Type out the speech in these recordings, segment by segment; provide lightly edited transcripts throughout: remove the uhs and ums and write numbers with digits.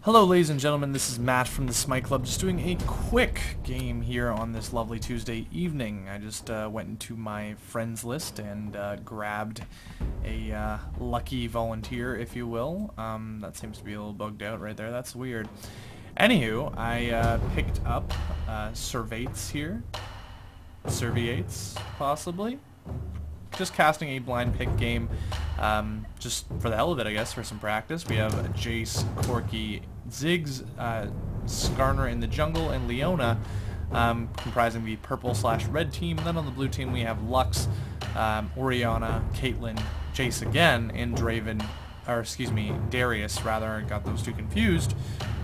Hello ladies and gentlemen, this is Matt from the Smite Club, just doing a quick game here on this lovely Tuesday evening. I just went into my friends list and grabbed a lucky volunteer, if you will. That seems to be a little bugged out right there, that's weird. Anywho, I picked up Surveates here. Surveates, possibly? Just casting a blind pick game, just for the hell of it, I guess, for some practice. We have Jayce, Corki, Ziggs, Skarner in the jungle, and Leona, comprising the purple/red team. And then on the blue team we have Lux, Orianna, Caitlyn, Jayce again, and Darius, rather. I got those two confused.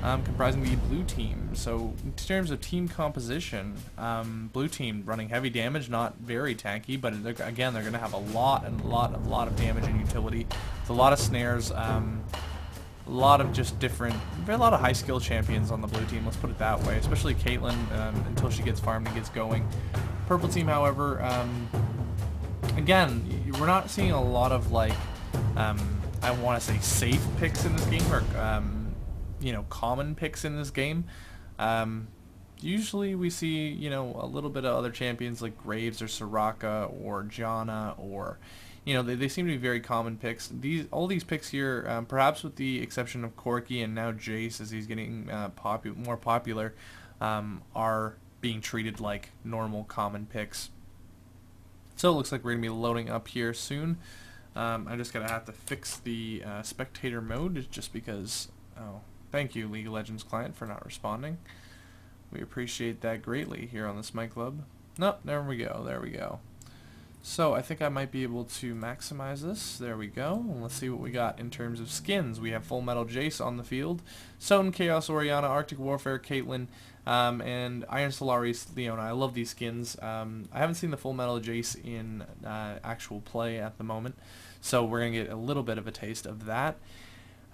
Comprising the blue team. So in terms of team composition, blue team running heavy damage, not very tanky, but again they're going to have a lot of damage and utility. With a lot of snares, a lot of just different, a lot of high skill champions on the blue team. Let's put it that way. Especially Caitlyn until she gets farmed and gets going. Purple team, however, again we're not seeing a lot of like I want to say safe picks in this game, or you know, common picks in this game. Usually we see, you know, a little bit of other champions like Graves or Soraka or Janna, or, you know, they seem to be very common picks. All these picks here, perhaps with the exception of Corki and now Jayce as he's getting more popular, are being treated like normal common picks. So it looks like we're going to be loading up here soon. I'm just going to have to fix the spectator mode just because... Oh, thank you, League of Legends client, for not responding. We appreciate that greatly here on the Smite Club. No, there we go, there we go. So I think I might be able to maximize this. There we go. And let's see what we got in terms of skins. We have Full Metal Jayce on the field, Soten, Chaos, Orianna, Arctic Warfare, Caitlyn, and Iron Solaris, Leona. I love these skins. I haven't seen the Full Metal Jayce in actual play at the moment, so we're going to get a little bit of a taste of that.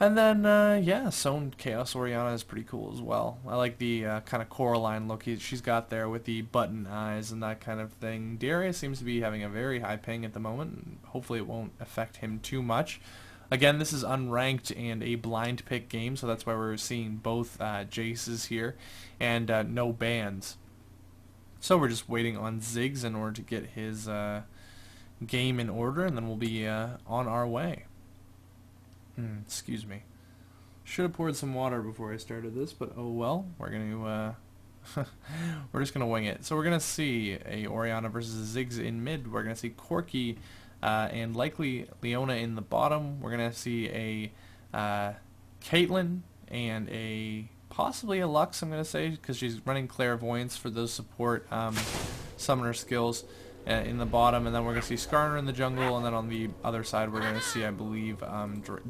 And then, yeah, Soten, Chaos, Orianna is pretty cool as well. I like the kind of Coraline look she's got there with the button eyes and that kind of thing. Darius seems to be having a very high ping at the moment. Hopefully it won't affect him too much. Again, this is unranked and a blind pick game, so that's why we're seeing both Jayces here and no bans. So we're just waiting on Ziggs in order to get his game in order, and then we'll be on our way. Excuse me. Should have poured some water before I started this, but oh well. We're gonna we're just gonna wing it. So we're gonna see a Orianna versus Ziggs in mid. We're gonna see Corki and likely Leona in the bottom. We're gonna see a Caitlyn and a possibly a Lux, I'm gonna say, because she's running Clairvoyance for those support summoner skills in the bottom, and then we're going to see Skarner in the jungle, and then on the other side we're going to see, I believe,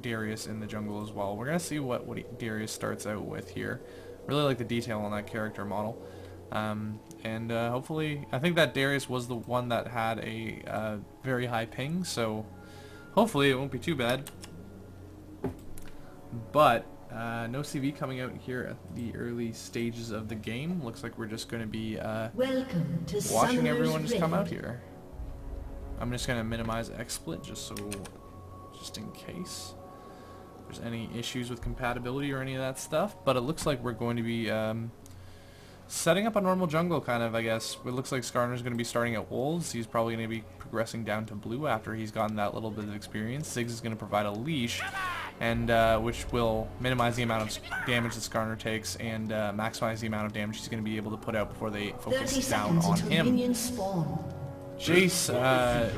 Darius in the jungle as well. We're going to see what Darius starts out with here. Really like the detail on that character model. And hopefully, I think that Darius was the one that had a very high ping, so hopefully it won't be too bad. But no CV coming out here at the early stages of the game. Looks like we're just going to be Welcome to watching everyone just come out here. I'm just going to minimize XSplit just in case there's any issues with compatibility or any of that stuff. But it looks like we're going to be setting up a normal jungle, kind of, I guess. It looks like Skarner's going to be starting at Wolves. He's probably going to be progressing down to blue after he's gotten that little bit of experience. Ziggs is going to provide a leash, and which will minimize the amount of damage that Skarner takes and maximize the amount of damage he's going to be able to put out before they focus down on him. Jayce,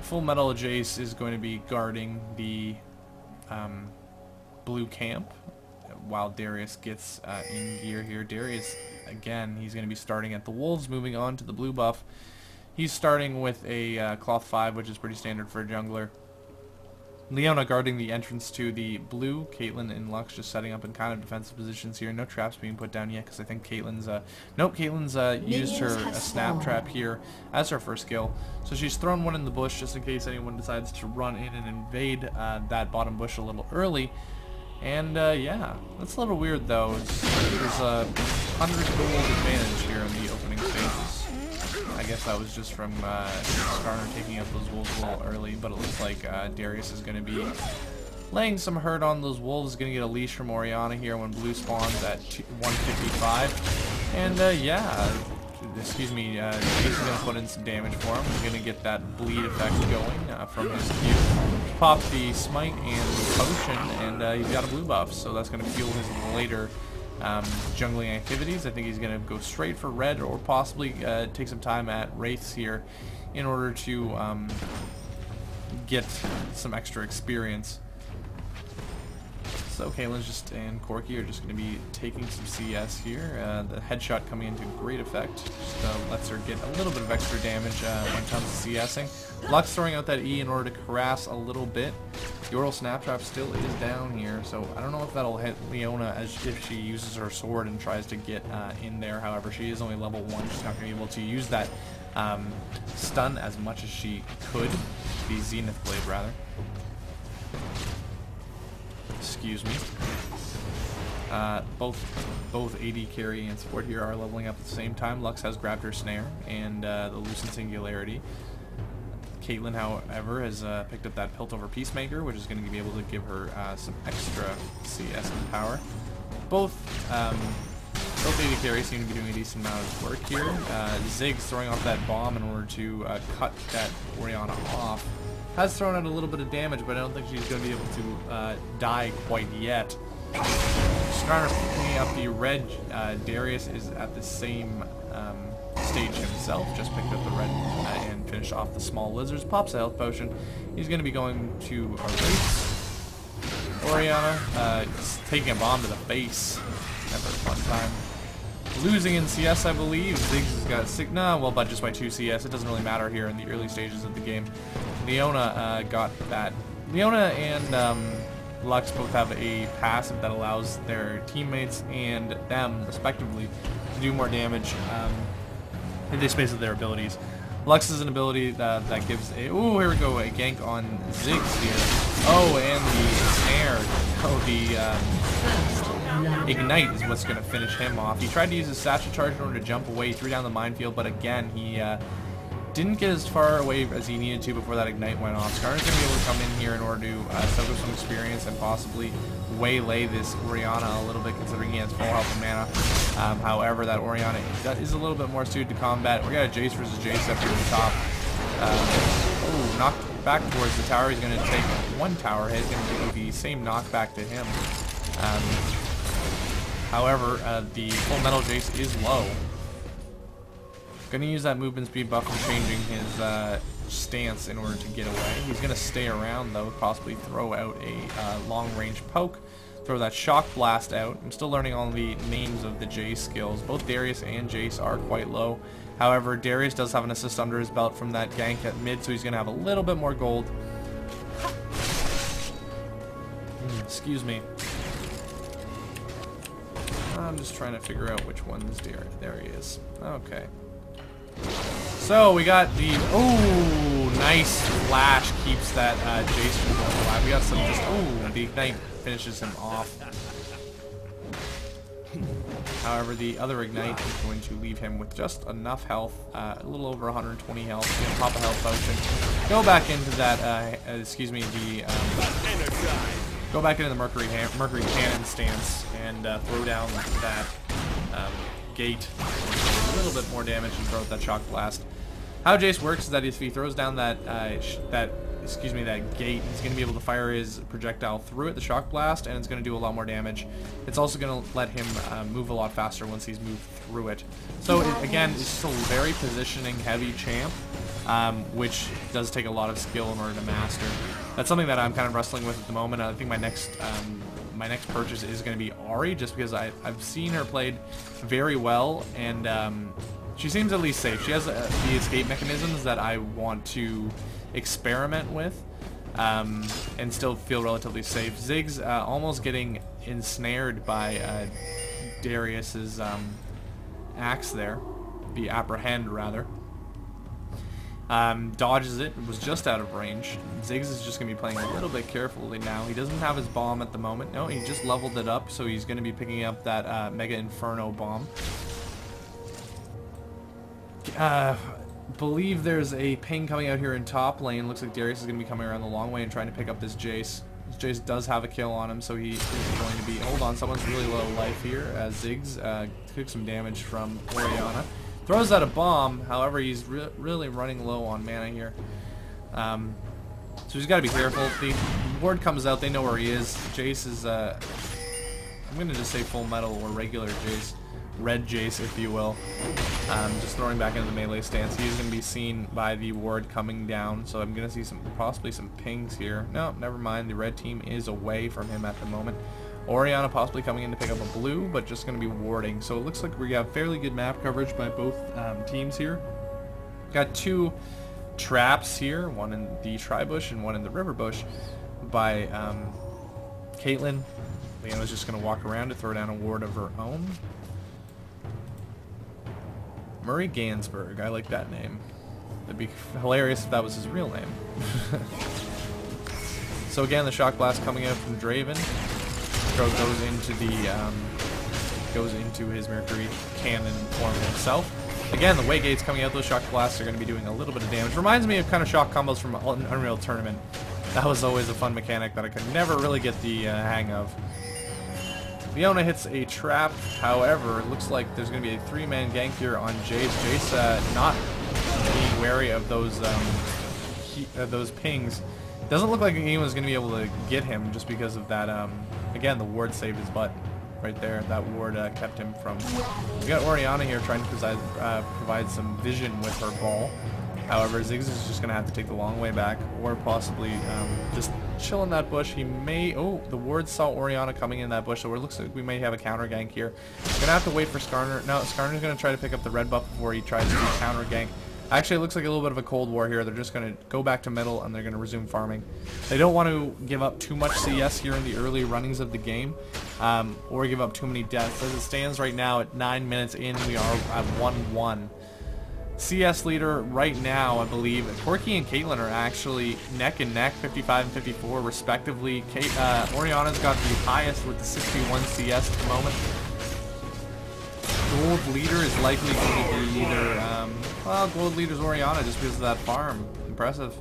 Full Metal Jayce is going to be guarding the blue camp while Darius gets in gear here. Darius, again, he's going to be starting at the Wolves, moving on to the blue buff. He's starting with a Cloth 5, which is pretty standard for a jungler. Leona guarding the entrance to the blue. Caitlyn and Lux just setting up in kind of defensive positions here. No traps being put down yet because I think Caitlyn's used her snap trap here as her first skill. So she's thrown one in the bush just in case anyone decides to run in and invade that bottom bush a little early. And yeah, that's a little weird though. There's a 100 gold advantage here in the opening stages. I guess that was just from Skarner taking out those wolves a little early, but it looks like Darius is going to be laying some hurt on those wolves. Going to get a leash from Orianna here when blue spawns at 155. And yeah, excuse me, he's going to put in some damage for him. He's going to get that bleed effect going from his Q. Pop the smite and the potion, and he's got a blue buff, so that's going to fuel his later jungling activities. I think he's going to go straight for red, or possibly take some time at wraiths here in order to get some extra experience. So Caitlyn's and Corki are just going to be taking some CS here. The headshot coming into great effect. Just lets her get a little bit of extra damage when it comes to CSing. Lux throwing out that E in order to harass a little bit. The Oral Snap Trap still is down here, so I don't know if that'll hit Leona as if she uses her sword and tries to get in there. However, she is only level 1. She's not going to be able to use that stun as much as she could. The Zenith Blade, rather. Excuse me. Both AD carry and support here are leveling up at the same time. Lux has grabbed her snare and the Lucent Singularity. Caitlyn, however, has picked up that Piltover Peacemaker, which is going to be able to give her some extra CS and power. Both AD carries seem to be doing a decent amount of work here. Ziggs throwing off that bomb in order to cut that Orianna off. Has thrown out a little bit of damage, but I don't think she's going to be able to die quite yet. Starting picking up the red. Darius is at the same stage himself. Just picked up the red and finished off the small lizards. Pops a health potion. He's going to be going to erase Orianna. Taking a bomb to the face. Never a fun time. Losing in CS, I believe. Ziggs has got 6. No, well, but just by 2 CS. It doesn't really matter here in the early stages of the game. Leona got that. Leona and Lux both have a passive that allows their teammates and them, respectively, to do more damage in the space of their abilities. Lux is an ability that gives a... Ooh, here we go. A gank on Ziggs here. Oh, and the snare. Oh, the... Ignite is what's going to finish him off. He tried to use his satchel charge in order to jump away, threw down the minefield, but again, he didn't get as far away as he needed to before that Ignite went off. Skarner's going to be able to come in here in order to soak up some experience and possibly waylay this Orianna a little bit, considering he has full health and mana. However, that Orianna is a little bit more suited to combat. We got a Jayce versus Jayce up here at the top. Ooh, knocked back towards the tower. He's going to take one tower hit. He's going to do the same knockback to him. However, the Full Metal Jayce is low. Going to use that movement speed buff and changing his stance in order to get away. He's going to stay around, though, possibly throw out a long-range poke, throw that Shock Blast out. I'm still learning all the names of the Jayce skills. Both Darius and Jayce are quite low. However, Darius does have an assist under his belt from that gank at mid, so he's going to have a little bit more gold. Excuse me. I'm just trying to figure out which one is Darius. There he is. Okay. So we got the nice flash keeps that Jayce from going alive. We got some just the Ignite finishes him off. However, the other Ignite is going to leave him with just enough health, a little over 120 health. He's gonna pop a health potion, go back into that. Excuse me, go back into the Mercury Cannon stance and throw down that gate. A little bit more damage and throw out that Shock Blast. How Jayce works is that if he throws down that gate, he's going to be able to fire his projectile through it, the Shock Blast, and it's going to do a lot more damage. It's also going to let him move a lot faster once he's moved through it. So again, it's just a very positioning heavy champ, which does take a lot of skill in order to master. That's something that I'm kind of wrestling with at the moment. I think my next purchase is going to be Ahri, just because I've seen her played very well, and she seems at least safe. She has the escape mechanisms that I want to experiment with and still feel relatively safe. Ziggs almost getting ensnared by Darius's axe there, the apprehend rather. Dodges it, was just out of range. Ziggs is just going to be playing a little bit carefully now. He doesn't have his bomb at the moment. No, he just leveled it up, so he's going to be picking up that Mega Inferno bomb. Believe there's a ping coming out here in top lane. Looks like Darius is going to be coming around the long way and trying to pick up this Jayce. Jayce does have a kill on him, so he is going to be... Hold on, someone's really low life here. Ziggs took some damage from Orianna. Throws out a bomb, however, he's really running low on mana here. So he's got to be careful. The ward comes out, they know where he is. Jayce is... I'm going to just say full metal or regular Jayce. Red Jayce, if you will. Just throwing back into the melee stance. He's going to be seen by the ward coming down, so I'm going to see possibly some pings here. No, never mind. The red team is away from him at the moment. Orianna possibly coming in to pick up a blue, but just going to be warding. So it looks like we have fairly good map coverage by both teams here. Got two traps here, one in the tri-bush and one in the river bush by Caitlyn. Leona's just going to walk around to throw down a ward of her own. Murray Gansberg, I like that name. That'd be hilarious if that was his real name. So again, the shock blast coming out from Draven goes into his Mercury cannon form himself. Again, the way gates coming out, those shock blasts are going to be doing a little bit of damage. Reminds me of kind of shock combos from Unreal Tournament. That was always a fun mechanic that I could never really get the hang of. Leona hits a trap, however, it looks like there's going to be a three-man gank here on Jayce. Jayce not being wary of those pings. Doesn't look like anyone's going to be able to get him just because of that, again, the ward saved his butt right there. That ward kept him from... We got Orianna here trying to provide some vision with her ball. However, Ziggs is just going to have to take the long way back, or possibly just chill in that bush. He may... Oh, the ward saw Orianna coming in that bush, so it looks like we may have a counter gank here. Going to have to wait for Skarner. No, Skarner's going to try to pick up the red buff before he tries to do counter gank. Actually, it looks like a little bit of a cold war here. They're just going to go back to middle, and they're going to resume farming. They don't want to give up too much CS here in the early runnings of the game, or give up too many deaths. As it stands right now, at 9 minutes in, we are at 1-1. CS leader right now, I believe, Corki and Caitlyn are actually neck and neck, 55 and 54 respectively. Orianna's got the highest with the 61 CS at the moment. Gold leader is likely going to be either, well, gold leader's Orianna just because of that farm. Impressive.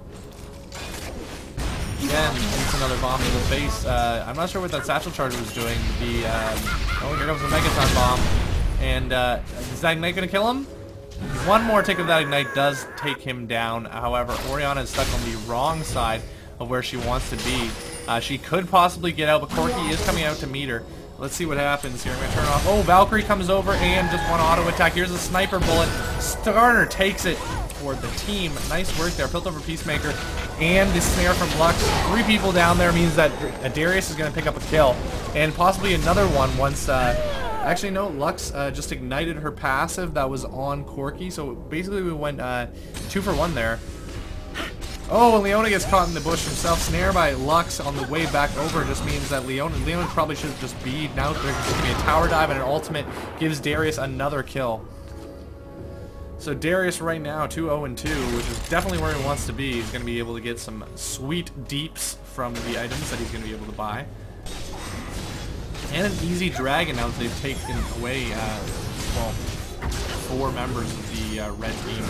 Again, it's another bomb to the face. I'm not sure what that satchel charge was doing. Oh, here comes the Megaton bomb. And is that Ignite going to kill him? One more tick of that Ignite does take him down. However, Orianna is stuck on the wrong side of where she wants to be. She could possibly get out, but Corki is coming out to meet her. Let's see what happens here. I'm going to turn off. Oh, Valkyrie comes over and just one auto attack. Here's a sniper bullet. Starter takes it for the team. Nice work there. Piltover Peacemaker and the snare from Lux. 3 people down there means that Darius is going to pick up a kill. And possibly another one once... Actually, no, Lux just ignited her passive that was on Corki. So basically we went 2 for 1 there. Oh, and Leona gets caught in the bush himself. Snare by Lux on the way back over just means that Leona probably should have just beat. Now there's going to be a tower dive and an ultimate gives Darius another kill. So Darius right now 2-0-2, which is definitely where he wants to be. He's going to be able to get some sweet deeps from the items that he's going to be able to buy. And an easy dragon now that they've taken away, well, 4 members of the red team.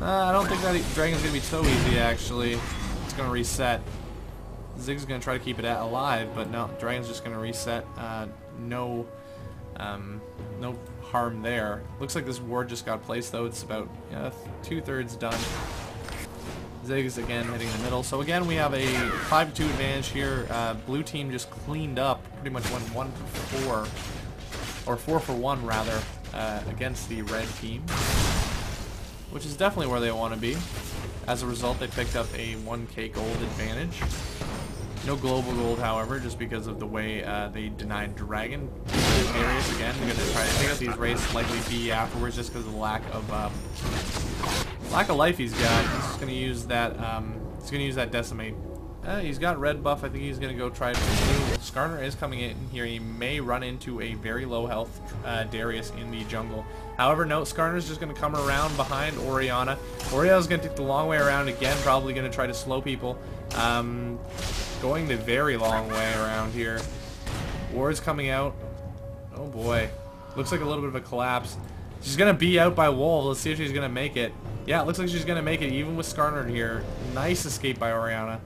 I don't think that dragon's going to be so easy, actually. It's going to reset. Zig's going to try to keep it alive, but no, dragon's just going to reset. No harm there. Looks like this ward just got placed, though. It's about 2/3 done. Ziggs again hitting the middle. So again, we have a 5-2 advantage here. Blue team just cleaned up, pretty much went 1 for 4, or 4 for 1 rather, against the red team, which is definitely where they want to be. As a result, they picked up a 1k gold advantage. No global gold, however, just because of the way they denied Dragon. Darius again, they're going to try to pick up these raids, likely be afterwards, just because of the lack of life he's got. He's just going to use that. He's going to use that decimate. He's got red buff. I think he's going to go try to blue. Skarner is coming in here. He may run into a very low health Darius in the jungle. However, no, Skarner's just going to come around behind Orianna. Orianna's going to take the long way around again, probably going to try to slow people. Going the very long way around here. Ward's coming out. Oh boy. Looks like a little bit of a collapse. She's going to be out by Wolves. Let's see if she's going to make it. Yeah, it looks like she's going to make it, even with Skarner here. Nice escape by Orianna.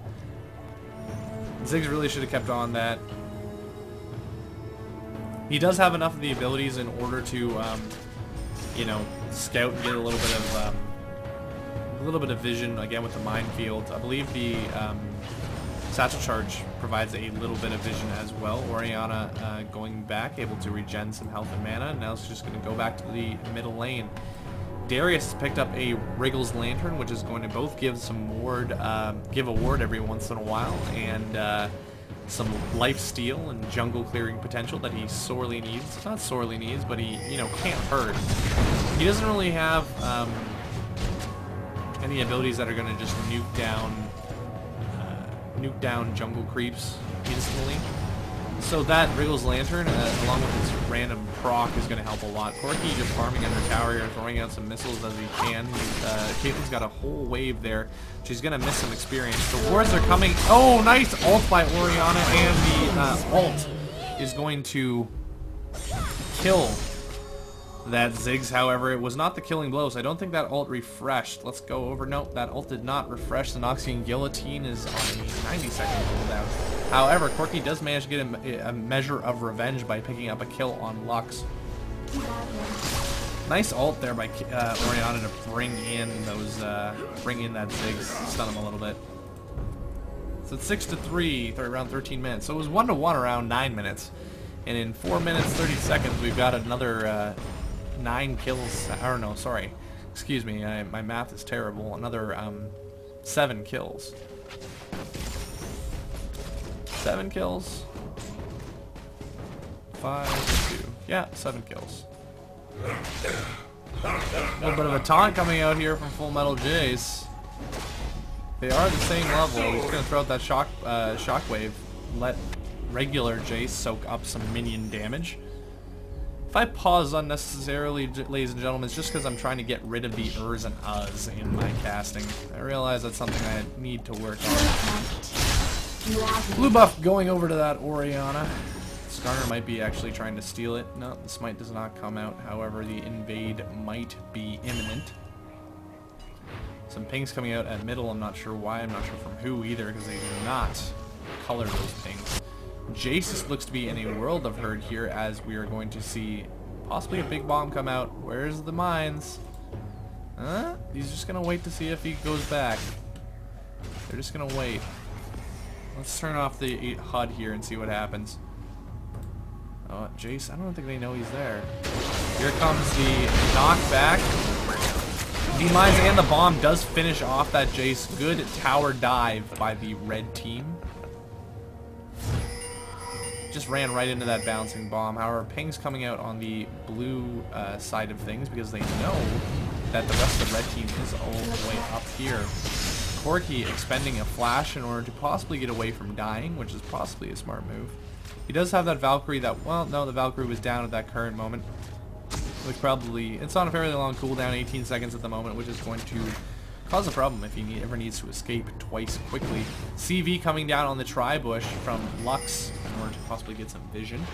Ziggs really should have kept on that. He does have enough of the abilities in order to, you know, scout and get a little bit of vision again with the minefield. I believe the satchel charge provides a little bit of vision as well. Orianna going back, able to regen some health and mana. Now it's just going to go back to the middle lane. Darius has picked up a Wriggle's Lantern, which is going to both give some ward, give a ward every once in a while, and some life steal and jungle clearing potential that he sorely needs. Not sorely needs, but he, you know, can't hurt. He doesn't really have any abilities that are going to just nuke down jungle creeps instantly. So that Wriggle's Lantern, along with its random proc, is going to help a lot. Corki just farming under tower here, throwing out some missiles as he can. Caitlyn's got a whole wave there. She's going to miss some experience. The wards are coming. Oh, nice ult by Orianna, and the ult is going to kill that Ziggs. However, it was not the killing blow, so I don't think that ult refreshed. Let's go over. Nope, that ult did not refresh. The Noxian Guillotine is on a 90-second cooldown. However, Corki does manage to get a measure of revenge by picking up a kill on Lux. Nice ult there by Orianna to bring in that Ziggs, stun him a little bit. So it's 6-3, around 13 minutes. So it was 1-1 around 9 minutes, and in 4 minutes 30 seconds we've got another 9 kills. Or no, sorry, excuse me, my math is terrible. Another 7 kills. 7 kills. 5, 2. Yeah, 7 kills. A little bit of a taunt coming out here from Full Metal Jayce. They are the same level. He's gonna throw out that shockwave. Let regular Jayce soak up some minion damage. If I pause unnecessarily, ladies and gentlemen, it's just because I'm trying to get rid of the ers and us in my casting. I realize that's something I need to work on. Blue buff going over to that Orianna. Skarner might be actually trying to steal it. No, the smite does not come out. However, the invade might be imminent. Some pings coming out at middle. I'm not sure why. I'm not sure from who either, because they do not color those pings. Jayce looks to be in a world of hurt here, as we are going to see possibly a big bomb come out. Where's the mines? Huh? He's just going to wait to see if he goes back. They're just going to wait. Let's turn off the HUD here and see what happens. Oh, Jayce, I don't think they know he's there. Here comes the knockback. The mines and the bomb does finish off that Jayce. Good tower dive by the red team. Just ran right into that bouncing bomb. However, ping's coming out on the blue side of things because they know that the rest of the red team is all the way up here. Corki expending a flash in order to possibly get away from dying, which is possibly a smart move. He does have that Valkyrie that, well, no, the Valkyrie was down at that current moment. Which probably, it's on a fairly long cooldown, 18 seconds at the moment, which is going to cause a problem if he ever needs to escape twice quickly. CV coming down on the tri-bush from Lux in order to possibly get some vision.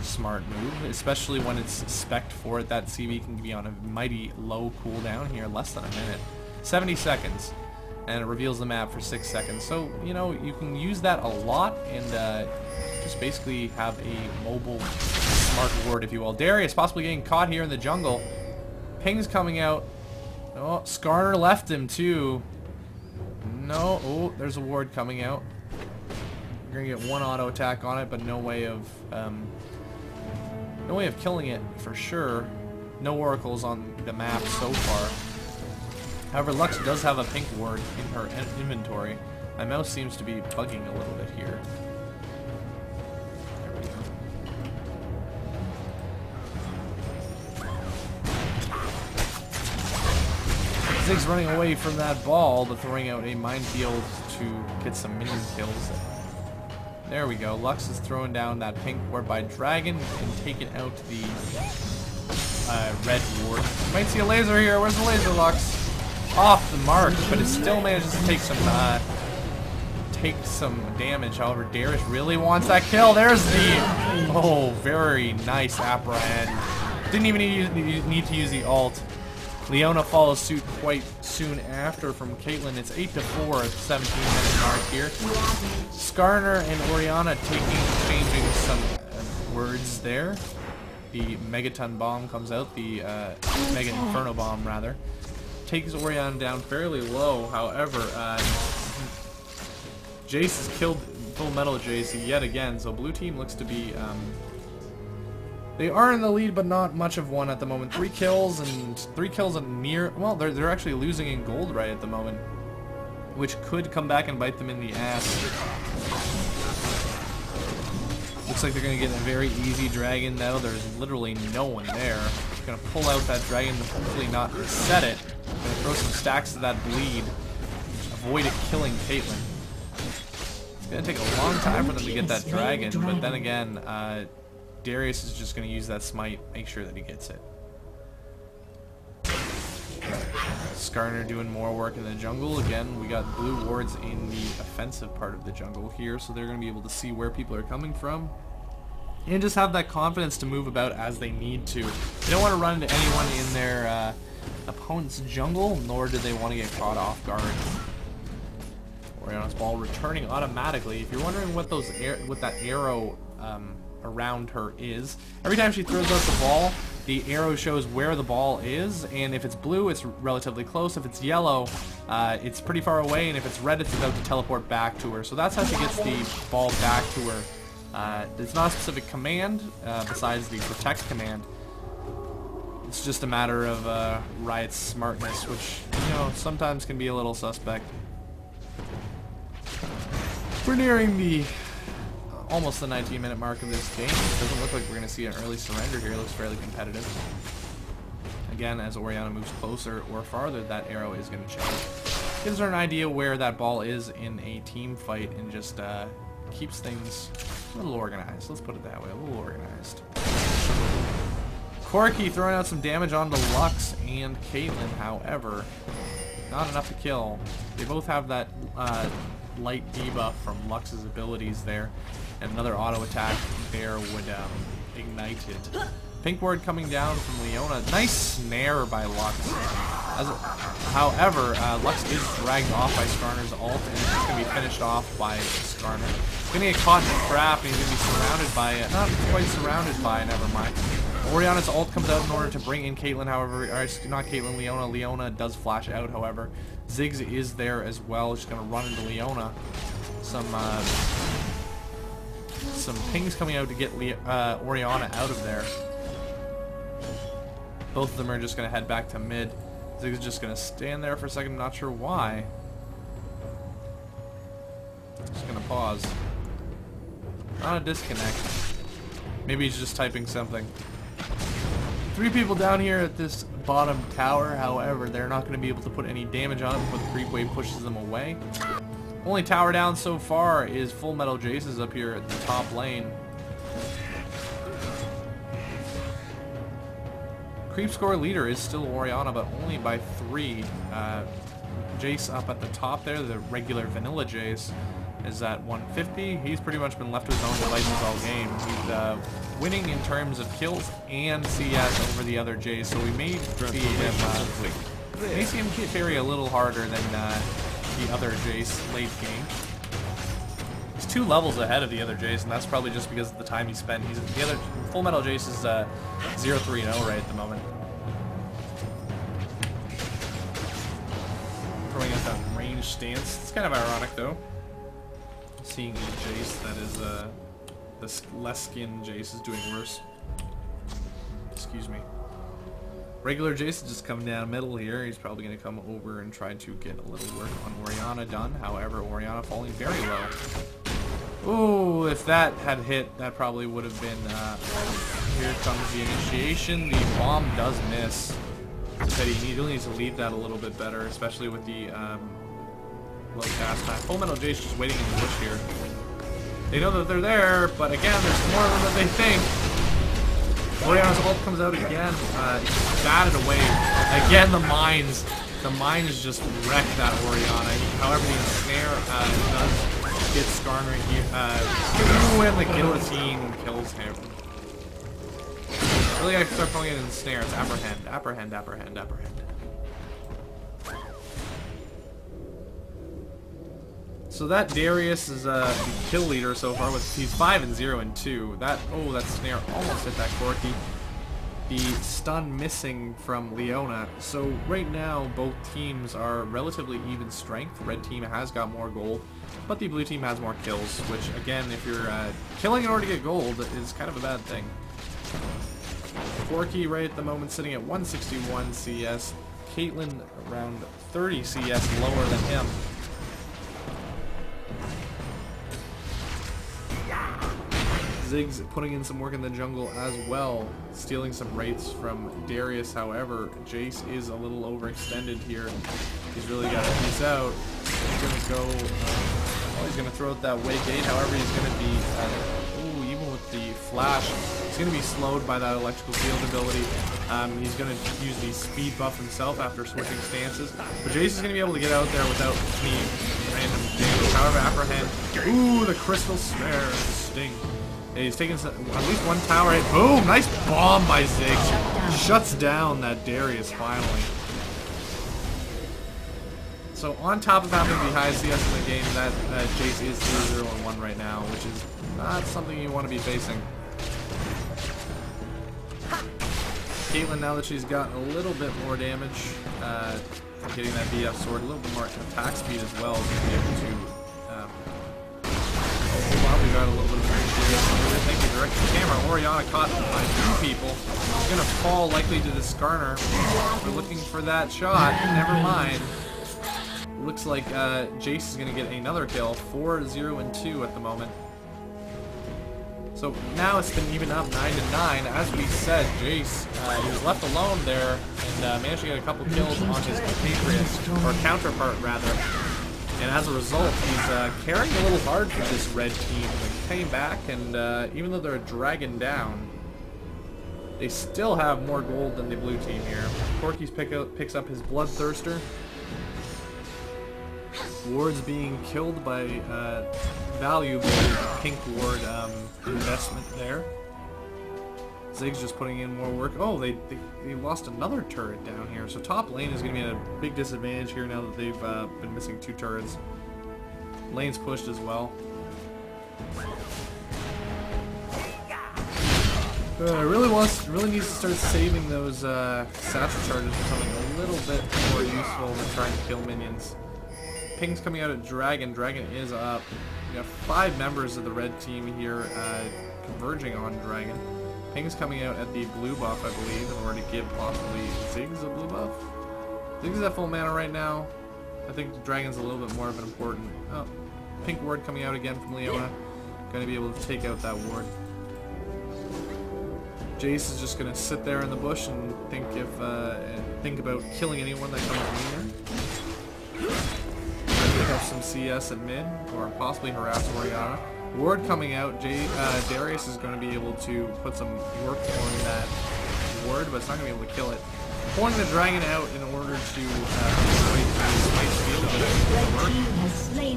Smart move, especially when it's spec'd for it. That CV can be on a mighty low cooldown here, less than a minute. 70 seconds. And it reveals the map for 6 seconds. So, you know, you can use that a lot and just basically have a mobile smart ward, if you will. Darius possibly getting caught here in the jungle. Ping's coming out. Oh, Skarner left him too. No, oh, there's a ward coming out. We're gonna get one auto attack on it, but no way of killing it for sure. No oracles on the map so far. However, Lux does have a pink ward in her inventory. My mouse seems to be bugging a little bit here. There we go. Ziggs running away from that ball, but throwing out a minefield to get some minion kills. There we go. Lux is throwing down that pink ward by Dragon and taking out the red ward. You might see a laser here. Where's the laser, Lux? Off the mark, but it still manages to take some damage. However, Darius really wants that kill. There's the very nice apprehend. Didn't even need to use the ult. Leona follows suit quite soon after from Caitlyn. It's 8-4 at the 17-minute mark here. Skarner and Orianna exchanging some words there. The Megaton Bomb comes out, the Mega Inferno Bomb rather. Takes Orianna down fairly low, however, Jayce has killed Full Metal Jayce yet again, so blue team looks to be, they are in the lead, but not much of one at the moment. 3 kills and near, well, they're actually losing in gold right at the moment, which could come back and bite them in the ass. Looks like they're going to get a very easy dragon now. There's literally no one there. Going to pull out that dragon, hopefully not reset it. Going to throw some stacks of that bleed. Avoid it killing Caitlyn. It's going to take a long time for them to get that dragon, but then again, Darius is just going to use that smite, make sure that he gets it. Skarner doing more work in the jungle. Again, we got blue wards in the offensive part of the jungle here, so they're going to be able to see where people are coming from and just have that confidence to move about as they need to. They don't want to run into anyone in their opponent's jungle, nor do they want to get caught off guard. Orianna's ball returning automatically. If you're wondering what that arrow around her is, every time she throws out the ball, the arrow shows where the ball is, and if it's blue, it's relatively close. If it's yellow, it's pretty far away, and if it's red, it's about to teleport back to her. So that's how she gets the ball back to her. It's not a specific command, besides the protect command. It's just a matter of Riot's smartness, which, you know, sometimes can be a little suspect. We're nearing the almost the 19-minute mark of this game. It doesn't look like we're going to see an early surrender here. It looks fairly competitive. Again, as Orianna moves closer or farther, that arrow is going to change. Gives her an idea where that ball is in a team fight and just keeps things a little organized. Let's put it that way, a little organized. Corki throwing out some damage onto Lux and Caitlyn, however, not enough to kill. They both have that light debuff from Lux's abilities there, and another auto attack there would ignite it. Pink ward coming down from Leona. Nice snare by Lux. However, Lux is dragged off by Skarner's ult, and it's going to be finished off by Skarner. He's going to get caught in the trap, and he's going to be surrounded by it. Not quite surrounded by, never mind. Orianna's ult comes out in order to bring in Caitlyn, however, or not Caitlyn, Leona. Leona does flash out, however. Ziggs is there as well. Just going to run into Leona. Some pings coming out to get Orianna out of there. Both of them are just going to head back to mid. Ziggs is just going to stand there for a second. I'm not sure why. Just going to pause. Not a disconnect. Maybe he's just typing something. 3 people down here at this bottom tower, however, they're not going to be able to put any damage on it before the creep wave pushes them away. Only tower down so far is Full Metal Jayce is up here at the top lane. Creep score leader is still Orianna, but only by 3. Jayce up at the top there, the regular vanilla Jayce, is at 150. He's pretty much been left to his own devices all game. He's winning in terms of kills and CS over the other Jayce, so we may see him carry a little harder than the other Jayce late game. He's 2 levels ahead of the other Jayce, and that's probably just because of the time he spent. The other Full Metal Jayce is 0-3-0 right at the moment. Throwing out that range stance. It's kind of ironic though, seeing a Jayce that is the less skinned Jayce is doing worse. Excuse me. Regular Jayce is just coming down middle here. He's probably going to come over and try to get a little work on Orianna done. However, Orianna falling very low. Ooh, if that had hit, that probably would have been, here comes the initiation. The bomb does miss. So that he really needs to lead that a little bit better, especially with the low cast time. Full Metal Jayce just waiting in the bush here. They know that they're there, but again, there's more of them than they think. Orianna's ult comes out again. It's batted away. Again, the mines just wreck that Orianna. However, the ensnare does get Skarner here. And the guillotine kills him. Really, I start calling it ensnare. It's apprehend, apprehend, apprehend, apprehend. So that Darius is the kill leader so far. He's 5-0 and 2. That snare almost hit that Corky. The stun missing from Leona. So right now both teams are relatively even strength. Red team has got more gold, but the blue team has more kills, which again, if you're killing in order to get gold, is kind of a bad thing. Corky right at the moment sitting at 161 CS. Caitlyn around 30 CS lower than him. Ziggs putting in some work in the jungle as well, stealing some wraiths from Darius. However, Jayce is a little overextended here. He's really got to piece out. He's going to go, he's going to throw out that way gate. However, he's going to be, even with the flash, he's going to be slowed by that electrical field ability. He's going to use the speed buff himself after switching stances. But Jayce is going to be able to get out there without any random damage. However, apprehend. Ooh, the crystal snare, sting. He's taking at least one tower hit. Boom! Nice bomb by Ziggs. Shuts down that Darius finally. So on top of having the highest CS in the game, that Jayce is 0-1 right now, which is not something you want to be facing. Caitlyn, now that she's gotten a little bit more damage, getting that BF sword, a little bit more attack speed as well, is going to be able to. We got a little bit of thank you, direct to camera. Orianna caught by two people. He's gonna fall likely to the Skarner. We're looking for that shot. Never mind. Looks like Jayce is gonna get another kill. 4-0 and 2 at the moment. So now it's been even up 9-9. As we said, Jayce he was left alone there and managed to get a couple kills on his compatriot, or counterpart rather. And as a result, he's carrying a little hard for this red team. They came back, and even though they're a dragon down, they still have more gold than the blue team here. Corky's picks up his Bloodthirster. Ward's being killed by valuable pink ward investment there. Ziggs just putting in more work. Oh, they lost another turret down here. So top lane is going to be at a big disadvantage here now that they've been missing 2 turrets. Lane's pushed as well. Really needs to start saving those satchel charges for something a little bit more useful than trying to kill minions. Ping's coming out at Dragon. Dragon is up. We got 5 members of the red team here converging on Dragon. Ping's coming out at the blue buff, I believe, in order to give possibly Ziggs a blue buff. Ziggs is at full mana right now. I think the Dragon's a little bit more of an important... Oh, pink ward coming out again from Leona. Going to be able to take out that ward. Jayce is just going to sit there in the bush and think about killing anyone that comes near. Pick up some CS at mid, or possibly harass Orianna. Ward coming out, Darius is going to be able to put some work on that ward, but it's not going to be able to kill it. Pulling the dragon out in order to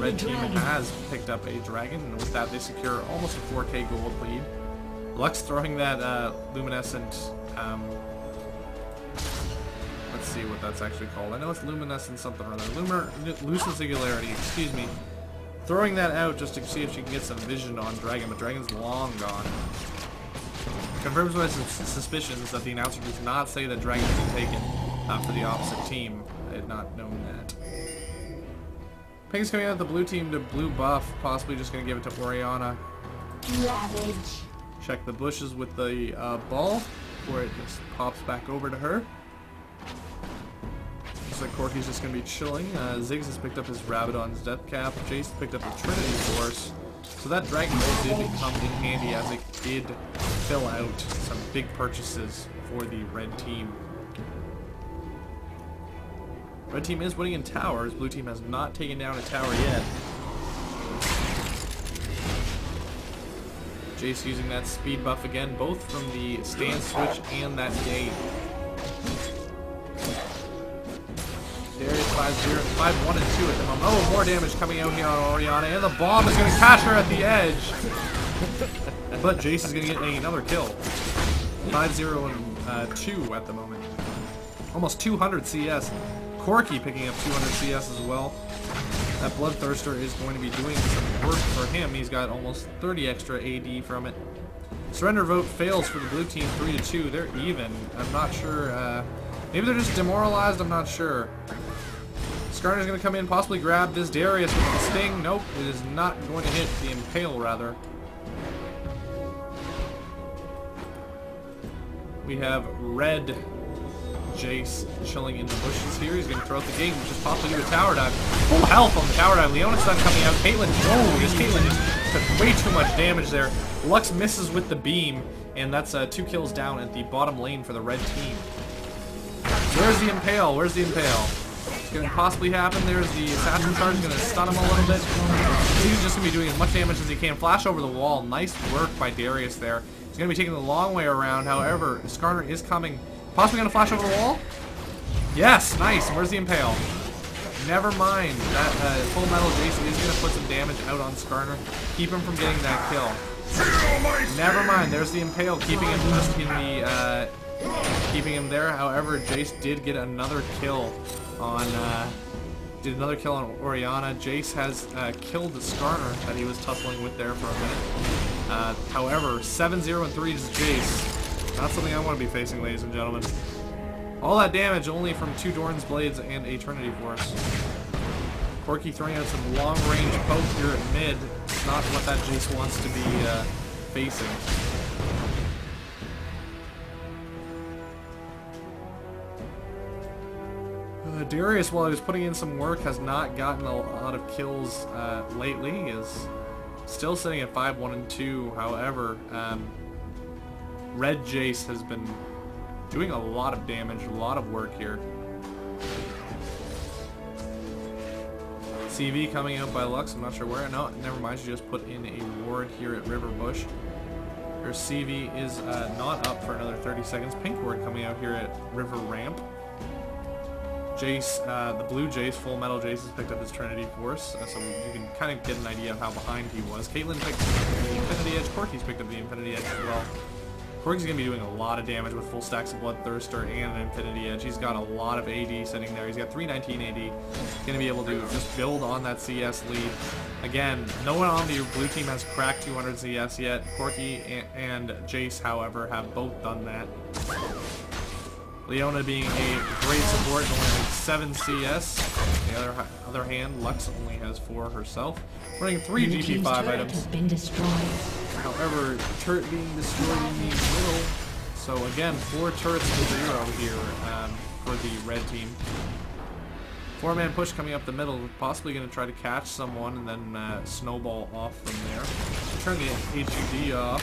Red team has picked up a dragon, and with that they secure almost a 4k gold lead. Lux throwing that luminescent, let's see what that's actually called. I know it's luminescent something or other. Lucent Singularity, excuse me. Throwing that out just to see if she can get some vision on Dragon, but Dragon's long gone. Confirms my suspicions that the announcer does not say that Dragon has been taken for the opposite team. I had not known that. Ping's coming out of the blue team to blue buff, possibly just going to give it to Orianna. Ravage. Check the bushes with the ball before it just pops back over to her. Looks like Corky's just going to be chilling. Ziggs has picked up his Rabadon's Death Cap. Jayce picked up the Trinity Force. So that Dragon Bolt did come in handy as it did fill out some big purchases for the red team. Red team is winning in towers. Blue team has not taken down a tower yet. Jayce using that speed buff again, both from the stance switch and that gate. Darius 5-1 and 2 at the moment. Oh, more damage coming out here on Orianna, and the bomb is going to catch her at the edge. But Jayce is going to get another kill. 5-0 and 2 at the moment. Almost 200 CS. Corky picking up 200 CS as well. That Bloodthirster is going to be doing some work for him. He's got almost 30 extra AD from it. Surrender vote fails for the blue team, 3-2. They're even. I'm not sure. Maybe they're just demoralized. I'm not sure. Skarner's going to come in, possibly grab this Darius with the Sting. Nope, it is not going to hit the Impale, rather. We have red Jayce chilling in the bushes here. He's going to throw out the gate and just possibly do a tower dive. Full health on the tower dive. Leona's done coming out. Caitlyn, oh, this Caitlyn just took way too much damage there. Lux misses with the beam, and that's 2 kills down at the bottom lane for the red team. Where's the Impale? Where's the Impale? It's going to possibly happen. There's the Assassin Charge. Going to stun him a little bit. He's just going to be doing as much damage as he can. Flash over the wall. Nice work by Darius there. He's going to be taking the long way around. However, Skarner is coming. Possibly going to flash over the wall? Yes, nice. Where's the Impale? Never mind. That Full Metal Jayce is going to put some damage out on Skarner. Keep him from getting that kill. Never mind. There's the Impale, keeping him just in the... keeping him there. However, Jayce did get another kill on... Orianna. Jayce has killed the Skarner that he was tussling with there for a minute. However, 7-0 and 3 is Jayce. Not something I want to be facing, ladies and gentlemen. All that damage only from 2 Doran's Blades and a Trinity Force. Corki throwing out some long-range poke here at mid. Not what that Jayce wants to be facing. Darius, while he was putting in some work, has not gotten a lot of kills lately. He is still sitting at 5-1-2. However, red Jayce has been doing a lot of damage, a lot of work here. CV coming out by Lux. I'm not sure where. No, never mind. She just put in a ward here at River Bush. Her CV is not up for another 30 seconds. Pink ward coming out here at River Ramp. Jayce, the blue Jayce, Full Metal Jayce, has picked up his Trinity Force, so you can kind of get an idea of how behind he was. Caitlyn picked up the Infinity Edge. Corki's picked up the Infinity Edge as well. Corki's going to be doing a lot of damage with full stacks of Bloodthirster and an Infinity Edge. He's got a lot of AD sitting there. He's got 319 AD. He's going to be able to just build on that CS lead. Again, no one on the blue team has cracked 200 CS yet. Corki and Jayce, however, have both done that. Leona being a great support, only has 7 CS. On the other hand, Lux only has 4 herself. Running 3 GP5 items. Has been destroyed. However, turret being destroyed in the middle. So again, 4 turrets to 0 here for the red team. 4-man push coming up the middle, possibly going to try to catch someone and then snowball off from there. Turn the HUD off.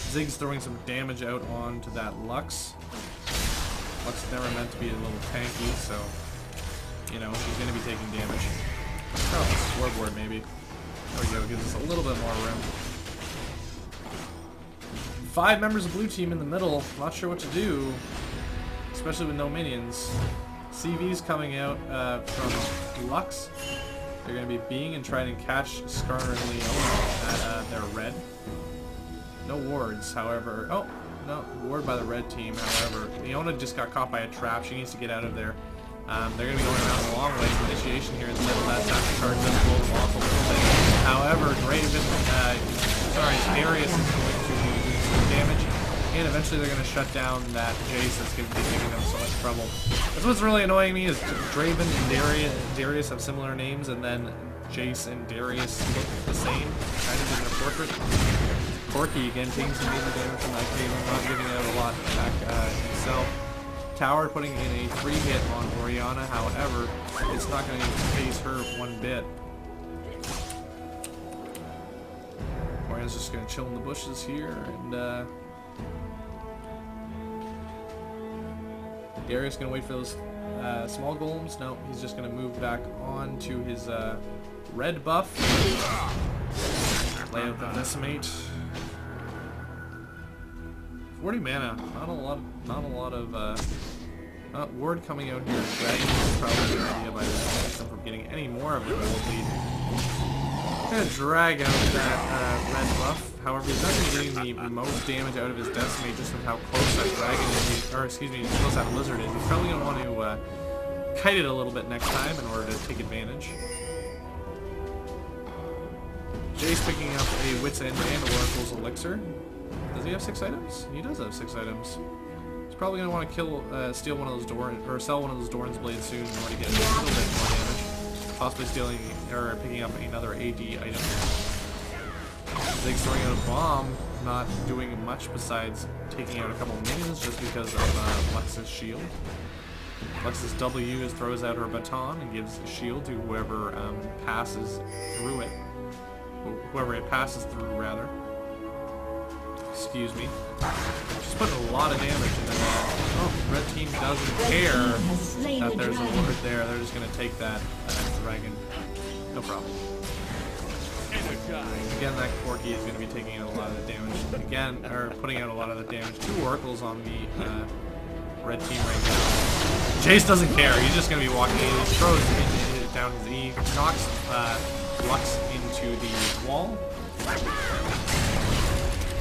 Zig's throwing some damage out onto that Lux. Lux is never meant to be a little tanky, so, you know, he's going to be taking damage. Oh, scoreboard maybe. There we go, gives us a little bit more room. 5 members of blue team in the middle, not sure what to do, especially with no minions. CV's coming out from Lux. They're going to be being and trying to catch Skarner and Leona at their red. No wards, however. Oh, no, ward by the red team, however. Leona just got caught by a trap. She needs to get out of there. They're going to be going around a long way. Initiation here in the middle. That Assassin Charge does blow off a little bit. However, Darius is going to do some damage. And eventually they're going to shut down that Jayce that's going to be giving them so much trouble. That's what's really annoying me is Draven and Darius have similar names, and then Jayce and Darius look the same, kind of in their portrait. Corki again taking some major damage from that Caitlyn, not giving out a lot back himself. Tower putting in a 3-hit on Orianna, however, it's not going to phase her one bit. Orianna's just going to chill in the bushes here, and Darius going to wait for those small golems. No, he's just going to move back on to his red buff. Lay out the Decimate. 40 mana, not a lot of ward coming out here. Dragon is probably a good idea by them from getting any more of the gold lead. Gonna drag out that red buff. However, he's not gonna be getting the most damage out of his Decimate just with how close that dragon is, or excuse me, how close that lizard is. He's probably gonna want to kite it a little bit next time in order to take advantage. Jayce picking up a Wit's End and Oracle's Elixir. Does he have 6 items? He does have 6 items. He's probably going to want to steal one of those or sell one of those Doran's Blades soon in order to get a little bit more damage. Possibly stealing or picking up another AD item. Zig's throwing out a bomb, not doing much besides taking out a couple minions just because of Lux's shield. Lux's W throws out her baton and gives shield to whoever passes through it. Whoever it passes through, rather. Excuse me. She's putting a lot of damage into that. Oh, red team doesn't care that there's a ward there. They're just going to take that dragon. No problem. Again, that Corki is going to be taking out a lot of the damage. Again, or putting out a lot of the damage. 2 oracles on the red team right now. Jayce doesn't care. He's just going to be walking in. He throws down his E. Knocks Lux into the wall.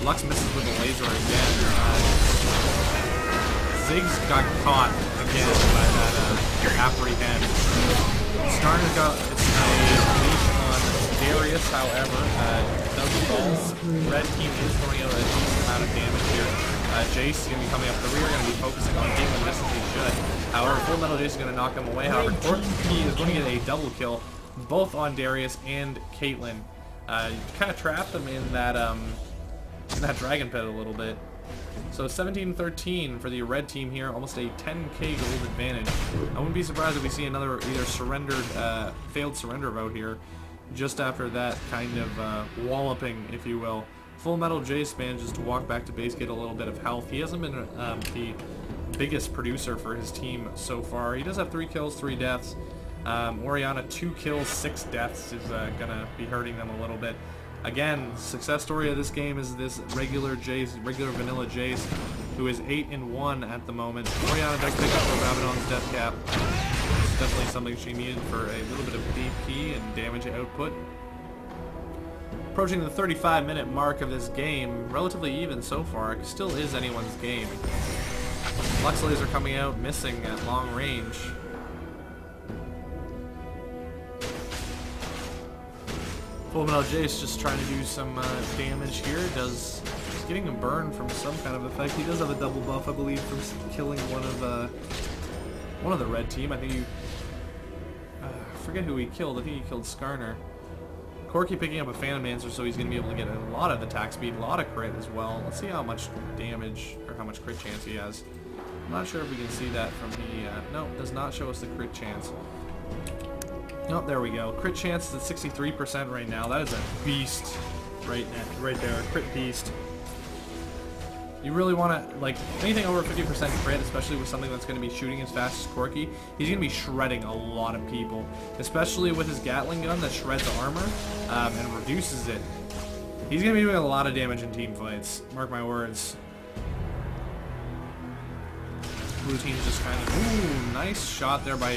Lux misses with a laser again. Ziggs got caught again by that apprehend. Skarner's got a lead on Darius, however, doesn't fall. Red team is throwing out a decent amount of damage here. Jayce is going to be coming up the rear, going to be focusing on Caitlyn just as he should. However, Full Metal Jayce is going to knock him away. However, Corki is going to get a double kill, both on Darius and Caitlyn. Kind of trapped them in that dragon pit a little bit. So 17-13 for the red team here, almost a 10k gold advantage. I wouldn't be surprised if we see another either surrendered, failed surrender vote here, just after that kind of walloping, if you will. Full Metal Jayce manages to walk back to base, get a little bit of health. He hasn't been the biggest producer for his team so far. He does have 3 kills, 3 deaths. Orianna 2 kills, 6 deaths is gonna be hurting them a little bit. Again, success story of this game is this regular vanilla Jayce, who is 8-1 at the moment. Orianna does pick up her Rabadon's death cap. It's definitely something she needed for a little bit of DP and damage output. Approaching the 35-minute mark of this game, relatively even so far. It still is anyone's game. Lux laser coming out, missing at long range. Full Metal Jayce just trying to do some damage here. He's getting a burn from some kind of effect. He does have a double buff, I believe, from killing one of the red team. I think he... I forget who he killed. I think he killed Skarner. Corki picking up a Phantom Dancer, so he's going to be able to get a lot of attack speed, a lot of crit as well. Let's see how much damage, or how much crit chance he has. I'm not sure if we can see that from the... no, it does not show us the crit chance. Oh, there we go. Crit chance is at 63% right now. That is a beast right there. Crit beast. You really want to, like, anything over 50% crit, especially with something that's going to be shooting as fast as Corki, he's going to be shredding a lot of people. Especially with his Gatling gun that shreds armor and reduces it. He's going to be doing a lot of damage in team fights. Mark my words. Blue team's just kind of... Ooh, nice shot there by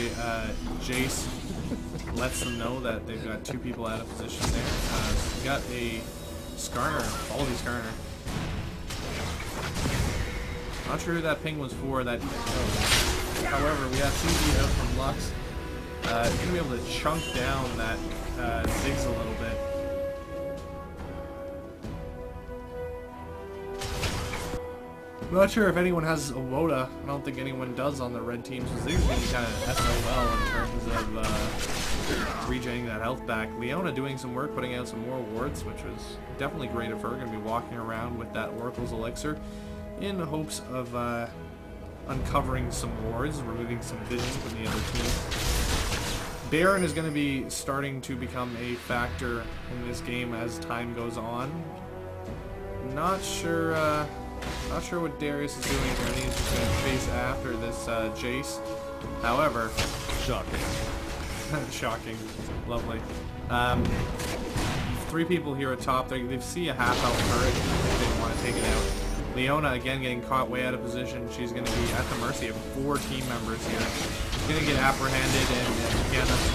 Jayce. Lets them know that they've got 2 people out of position there. We got a Skarner, Baldy Skarner. Not sure who that ping was for. However, we have CZ out from Lux. He's going to be able to chunk down that Ziggs a little bit. I'm not sure if anyone has a Woda. I don't think anyone does on the red team, so Ziggs is going to be kind of SOL in terms of regenerating that health back. Leona doing some work, putting out some more wards, which was definitely great of her. Going to be walking around with that Oracle's Elixir in hopes of uncovering some wards, removing some visions from the other team. Baron is going to be starting to become a factor in this game as time goes on. Not sure what Darius is doing here. I think he's just going to chase after this Jayce. However, shocking. Shocking. Lovely. 3 people here at top. They see a half-health turret. They want to take it out. Leona, again, getting caught way out of position. She's going to be at the mercy of 4 team members here. She's going to get apprehended, and again, that's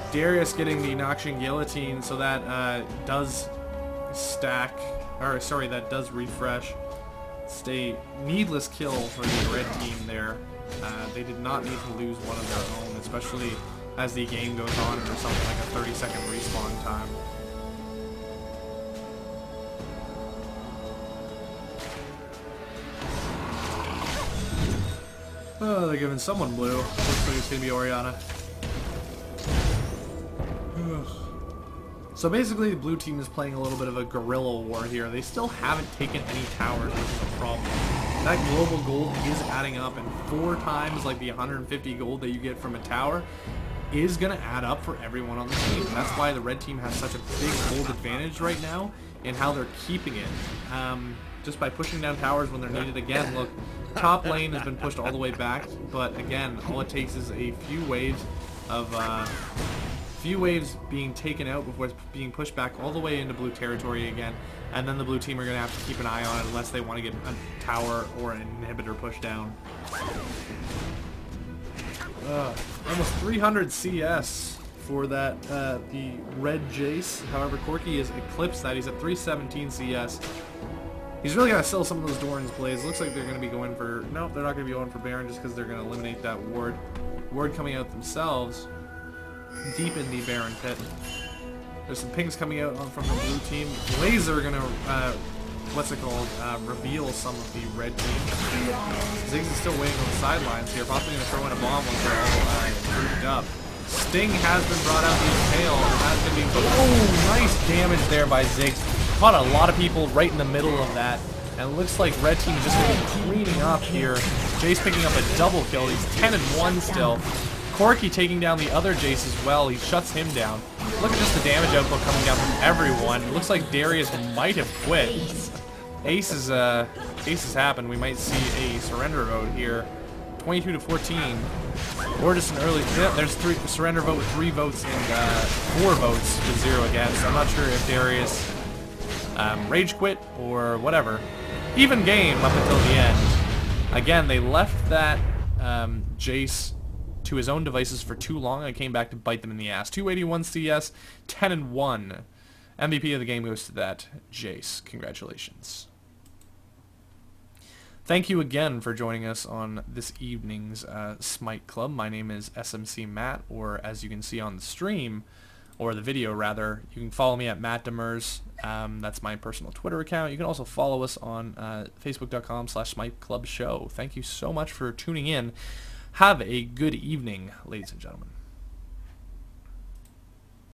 1 Darius getting the Noxian Guillotine, so that does stack, or sorry, that does refresh. Stay needless kill for the red team there. They did not need to lose one of their own, especially as the game goes on and there's something like a 30-second respawn time. Oh, they're giving someone blue. Looks like it's going to be Oriana. So basically, the blue team is playing a little bit of a guerrilla war here. They still haven't taken any towers, which is a problem. That global gold is adding up, and 4 times like the 150 gold that you get from a tower is going to add up for everyone on the team. That's why the red team has such a big gold advantage right now in how they're keeping it. Just by pushing down towers when they're needed. Again, look, top lane has been pushed all the way back, but again, all it takes is a few waves of being taken out before it's being pushed back all the way into blue territory again, and then the blue team are going to have to keep an eye on it unless they want to get a tower or an inhibitor pushed down. Almost 300 CS for that the red Jayce. However, Corki has eclipsed that. He's at 317 CS. He's really got to sell some of those Doran's Blades. Looks like they're going to be going for... Nope, they're not going to be going for Baron just because they're going to eliminate that ward. Ward coming out themselves deep in the Baron pit. There's some pings coming out from the blue team. Laser going to... reveal some of the red team. Ziggs is still waiting on the sidelines here. Possibly going to throw in a bomb once they're all grouped up. Sting has been brought out the tail. And that's going to be... Oh, nice damage there by Ziggs. Caught a lot of people right in the middle of that. And it looks like red team is just going to be cleaning up here. Jayce picking up a double kill. He's 10-1 still. Corki taking down the other Jayce as well. He shuts him down. Look at just the damage output coming down from everyone. It looks like Darius might have quit. Ace has happened. We might see a surrender vote here. 22-14. Or just an early... Yeah, there's surrender vote with 3 votes and 4 votes with 0 against. I'm not sure if Darius rage quit or whatever. Even game up until the end. Again, they left that Jayce to his own devices for too long and came back to bite them in the ass. 281 CS, 10-1. MVP of the game goes to that Jayce. Congratulations. Thank you again for joining us on this evening's Smite Club. My name is SMC Matt, or as you can see on the stream, or the video rather, you can follow me at MattDemers. That's my personal Twitter account. You can also follow us on Facebook.com/SmiteClubShow. Thank you so much for tuning in. Have a good evening, ladies and gentlemen.